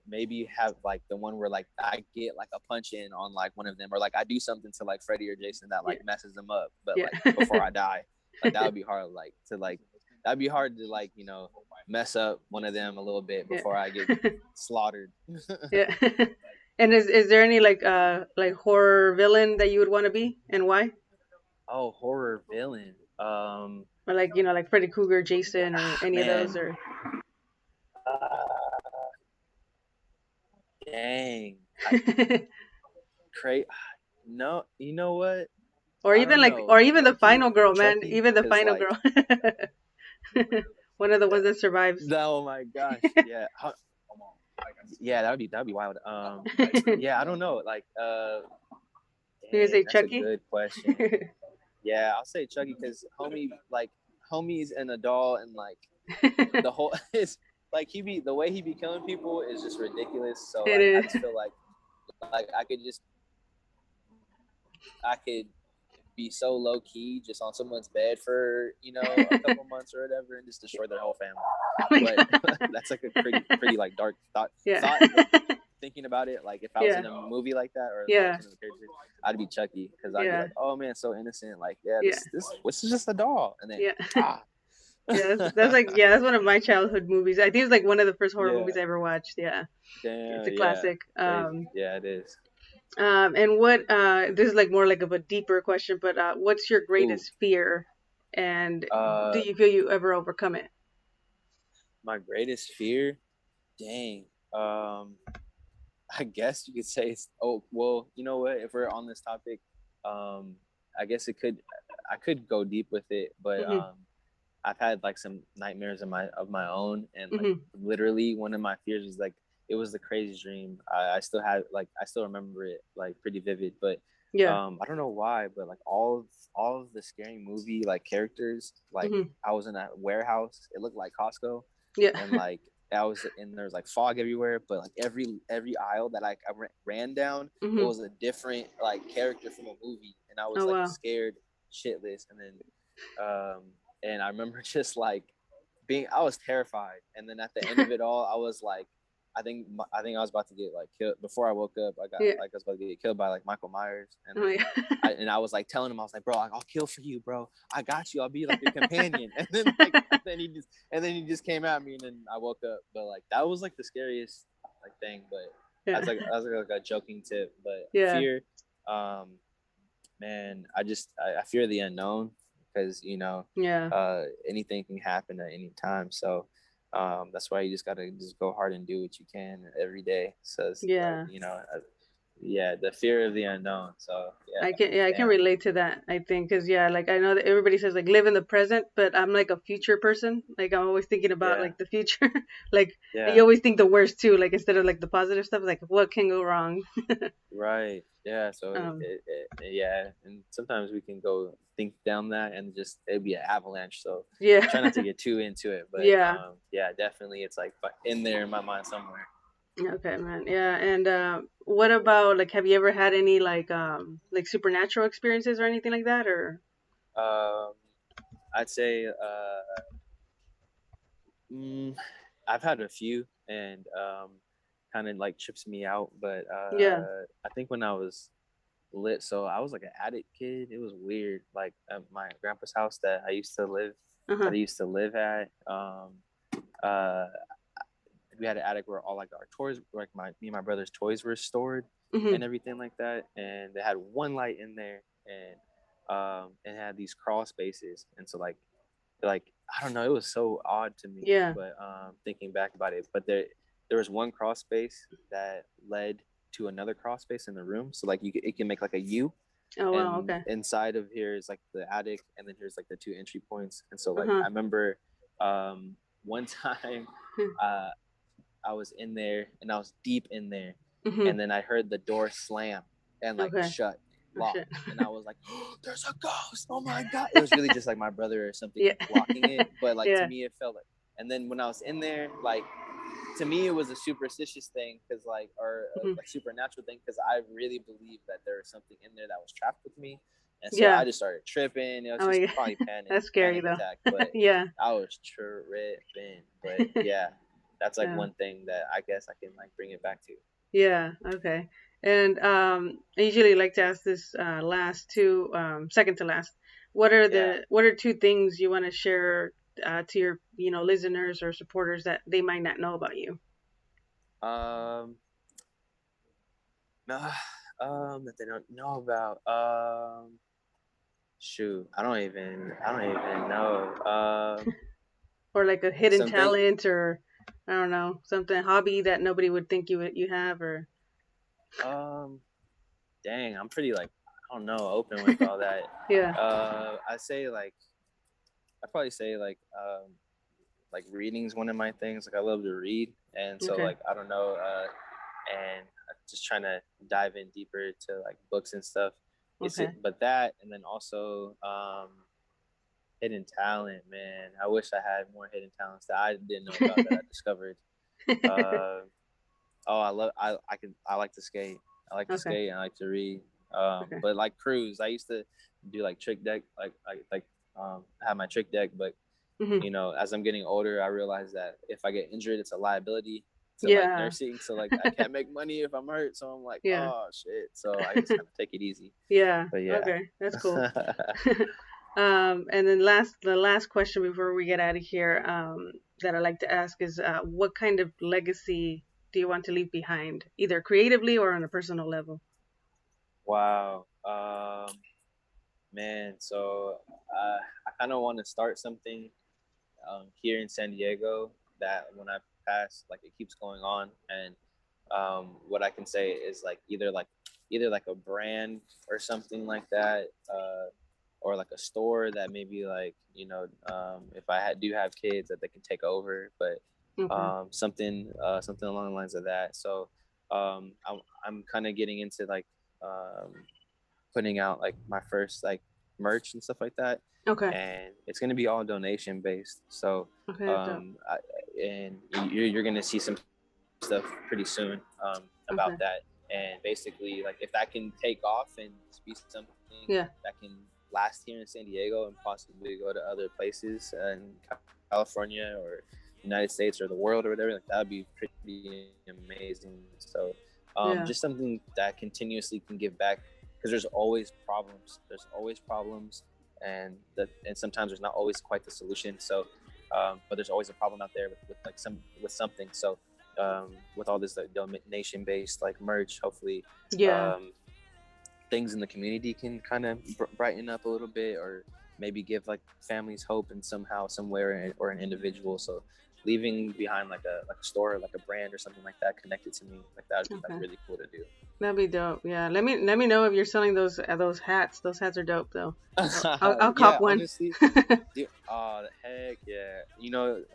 maybe have like the one where like I get like a punch in on like one of them, or like I do something to like Freddy or Jason that like messes them up, but like before I die. Like that would be hard, like to like that'd be hard to like, you know, mess up one of them a little bit before I get slaughtered.
Yeah. And is there any like horror villain that you would want to be, and why?
Oh, horror villain.
Or like like Freddy Krueger, Jason, or any of those,
Man,
or
dang, no, you know what?
or
I
even
don't
like,
know.
or even the
Low key,
final girl, man.
Chucky,
Even the
because
final
like,
girl. One of the ones that survives.
oh my gosh, yeah, yeah, that'd be wild. Yeah, I don't know. Like,
You
dang,
say
that's a
Chucky?
good question. Yeah, I'll say Chucky because homie's an adult and like the whole is like the way he be killing people is just ridiculous. So
It
like I
is.
just feel like I could be so low key just on someone's bed for a couple months or whatever and just destroy their whole family.
Oh my
But
god.
that's like a pretty like dark
Yeah.
thought. But thinking about it, like if I was
Yeah.
in a movie like that or if I
Yeah.
was in a character, I'd be Chucky because I'd be
Yeah.
like, oh man, so innocent. Like yeah,
Yeah.
this is just a doll, and then
Yeah.
ah.
Yeah, that's like, yeah, that's one of my childhood movies. I think it's like one of the first horror
Yeah.
movies I ever watched. Yeah, it's
Damn.
a
Yeah.
classic.
Crazy. Yeah, it is.
And what this is like more like of a deeper question, but what's your
Ooh.
greatest fear, and do
Uh,
you feel you ever overcome it?
my greatest fear. Dang. I guess you could say it's. Oh well, you know what? If we're on this topic, um, I guess I could go deep with it, but
Mhm.
I've had like some nightmares of my own, and like
Mhm.
literally one of my fears was like it was the craziest dream. I still remember it like pretty vivid, but
Yeah.
I don't know why, but like all of the scary movie like characters, like
Mhm.
I was in a warehouse. It looked like Costco,
Yeah.
and like there was like fog everywhere, but like every aisle that I ran down, it
Mhm.
was a different like character from a movie, and I was
Oh
like
wow.
scared shitless, and then um and I remember just like I was terrified, and then at the end of it all, I was like, I think I was about to get like killed before I woke up.
Yeah.
I was about to get killed by like Michael Myers, and
Oh
then
yeah.
I was like telling him, I was like, bro, I'll kill for you, bro. I got you. I'll be like your companion. And then he just came at me, and then I woke up. But like that was like the scariest like thing. But
Yeah.
as like a joking tip. But
Yeah.
fear, um, man, I fear the unknown because
Yeah.
anything can happen at any time. So that's why you just gotta just go hard and do what you can every day. So
Yeah.
yeah, the fear of the unknown. So yeah,
I can
damn,
relate to that. I think because yeah, like I know that everybody says like live in the present, but I'm like a future person. Like I'm always thinking about
yeah,
like the future. Like you
yeah,
always think the worst too. Like instead of like the positive stuff, like what can go wrong.
right, yeah. So
Um.
yeah, and sometimes we can go think down that and just it'd be an avalanche. So
Yeah.
try not to get too into it, but
Yeah.
yeah, definitely it's like in there in my mind somewhere.
Okay, man. Yeah. And what about like have you ever had any like supernatural experiences or anything like that or?
Um, I'd say mm, I've had a few, and kind of like trips me out. But
Yeah.
I think when I was lit, so I was like an attic kid. It was weird. Like at my grandpa's house
Uh
that
huh.
I used to live at. Uh, we had an attic where all like our toys, like me and my brother's toys were stored and
Mhm.
everything like that. And they had one light in there, and it had these crawl spaces, and so like I don't know, it was so odd to me.
Yeah.
But thinking back about it, but there was one crawl space that led to another crawl space in the room. So like it can make like a U,
Oh wow.
and
Okay.
inside of here is like the attic, and then here's like the two entry points. And so
Uh
like
huh.
I remember one time uh, I was in there and I was deep in there,
Mhm.
and then I heard the door slam and like
Okay.
shut,
Oh
lock,
shit.
and I was like, oh, "There's a ghost! Oh my god!" It was really just like my brother or something
Yeah.
locking it, but like to
Yeah.
me it felt like. And then when I was in there, like to me it was a superstitious thing because like or
Mhm.
a supernatural thing because I really believed that there was something in there that was trapped with me, and so
Yeah.
I just started tripping. It was
Oh my
just
god.
probably
That's scary
panic
though.
attack, but
Yeah.
I was tripping. But yeah, that's like
Yeah.
one thing that I guess I can like bring it back to.
Yeah. Okay. And I usually like to ask this last two, second to last.
Yeah.
What are two things you want to share to your listeners or supporters that they might not know about you?
Um. Nah, that they don't know about. Shoot, I don't even know.
Or like a hidden
Something.
talent, or I don't know, something hobby that nobody would think you have, or
Um, dang, I'm pretty like I don't know, open with all that.
yeah.
I say I probably say like reading's one of my things. Like I love to read, and so
Okay.
like I don't know, and I'm just trying to dive in deeper to like books and stuff.
Okay.
But that, and then also hidden talent, man. I wish I had more hidden talents that I didn't know about that I discovered. Uh, I like to skate. I like to
Okay.
skate and I like to read.
Okay.
But like cruise, I used to do like trick deck, have my trick deck. But
Hmm.
you know, as I'm getting older, I realize that if I get injured, it's a liability to like
Yeah.
nursing. So like I can't make money if I'm hurt. So I'm like,
Yeah.
oh shit. So I just kind of take it easy.
Yeah.
But yeah.
Okay. That's cool. And then the last question before we get out of here, that I like to ask is, what kind of legacy do you want to leave behind, either creatively or on a personal level?
Wow. Man. So I kind of want to start something here in San Diego that when I pass, like it keeps going on. And what I can say is like either like a brand or something like that, or like a store that maybe like if do have kids that they can take over, but
Okay.
something along the lines of that. So I'm kind of getting into like um, putting out like my first like merch and stuff like that,
Okay.
and it's going to be all donation based. So
Okay. That's dope.
and you're going to see some stuff pretty soon
Okay.
about that. And basically, like if that can take off and be something
Yeah.
that can last here in San Diego and possibly go to other places in California or United States or the world or whatever, like that would be pretty amazing. So
Yeah.
just something that continuously can give back, because there's always problems. There's always problems, and sometimes there's not always quite the solution. So, but there's always a problem out there with something. So, with all this like donation based like merch, hopefully,
Yeah.
things in the community can kind of brighten up a little bit, or maybe give like families hope in somehow, somewhere, or an individual. So leaving behind like a store, like a brand or something like that connected to me, like that would be like really cool to do.
That'd be dope. Yeah. Let me know if you're selling those hats. Those hats are dope though. I'll
Yeah,
cop one.
honestly, dude, oh the heck yeah.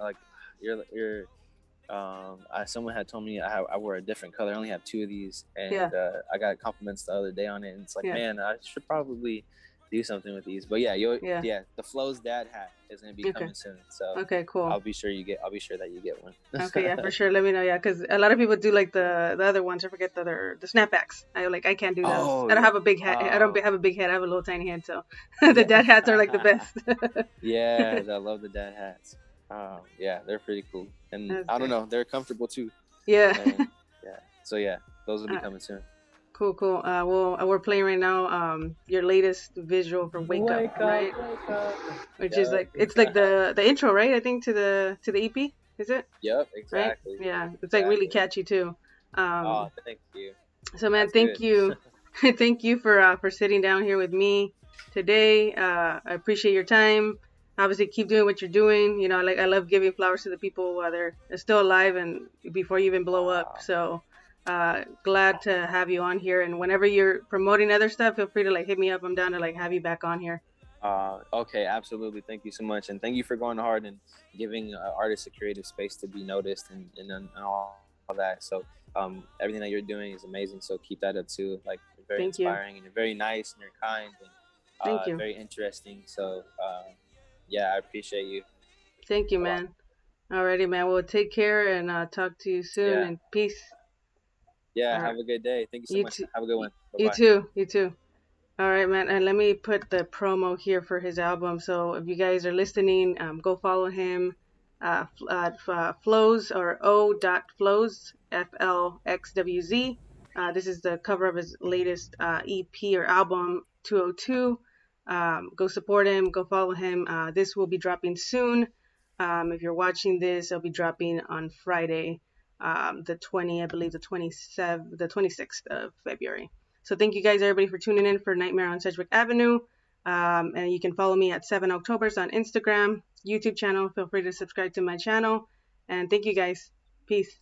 Like you're someone had told me I wear a different color. I only have two of these, and
Yeah.
I got compliments the other day on it, and it's like,
Yeah.
man, I should probably do something with these. But yeah,
Yeah.
the Flow's dad hat is gonna be coming soon, so
Okay. Cool.
I'll be sure that you get one.
Okay. Yeah. For sure. Let me know. Yeah. Because a lot of people do like the other ones. I forget the snapbacks. I can't do those.
Oh
I don't
yeah.
have a big hat. I don't
Oh
have a big head. I have a little tiny head. So the dad hats are like the best.
yeah, I love the dad hats. Yeah, they're pretty cool, and
That's
I don't
good.
know, they're comfortable too.
Yeah.
And yeah, so yeah, those will be
Uh,
coming soon.
cool. Cool. Well, we're playing right now. Your latest visual for Wake Up, right? Which is
Yep.
like, it's like the intro, right? I think to the EP. Is it?
Yep,
Right?
exactly.
Yeah. It's like really catchy too.
Oh, thank you.
So man,
That's
thank
good.
you, thank you for sitting down here with me today. I appreciate your time. Obviously, keep doing what you're doing. You know, like I love giving flowers to the people while they're still alive and before you even blow up.
Wow.
So glad to have you on here. And whenever you're promoting other stuff, feel free to like hit me up. I'm down to like have you back on here.
Okay, absolutely. Thank you so much, and thank you for going hard and giving artists a creative space to be noticed and all that. So everything that you're doing is amazing. So keep that up too. Like you're very
Thank you.
inspiring, and you're very nice, and you're kind, and
Thank you.
very interesting. So yeah, I appreciate you.
Thank you,
a lot.
man. Alrighty, man. Well, take care and talk to you soon.
Yeah.
And peace.
Yeah.
All right.
Have a good day. Thank you so
You
much.
too.
Have a good one.
You
Bye-bye.
too. You too. All right, man. And let me put the promo here for his album. So if you guys are listening, go follow him. Flxwz, or o.flxwz, Flxwz. This is the cover of his latest EP or album, 202. Go support him. Go follow him. This will be dropping soon. If you're watching this, it'll be dropping on Friday, the 26th of February. So thank you guys, everybody, for tuning in for Nightmare on Sedgwick Avenue. And you can follow me at 7 Octoberz on Instagram, YouTube channel. Feel free to subscribe to my channel. And thank you guys. Peace.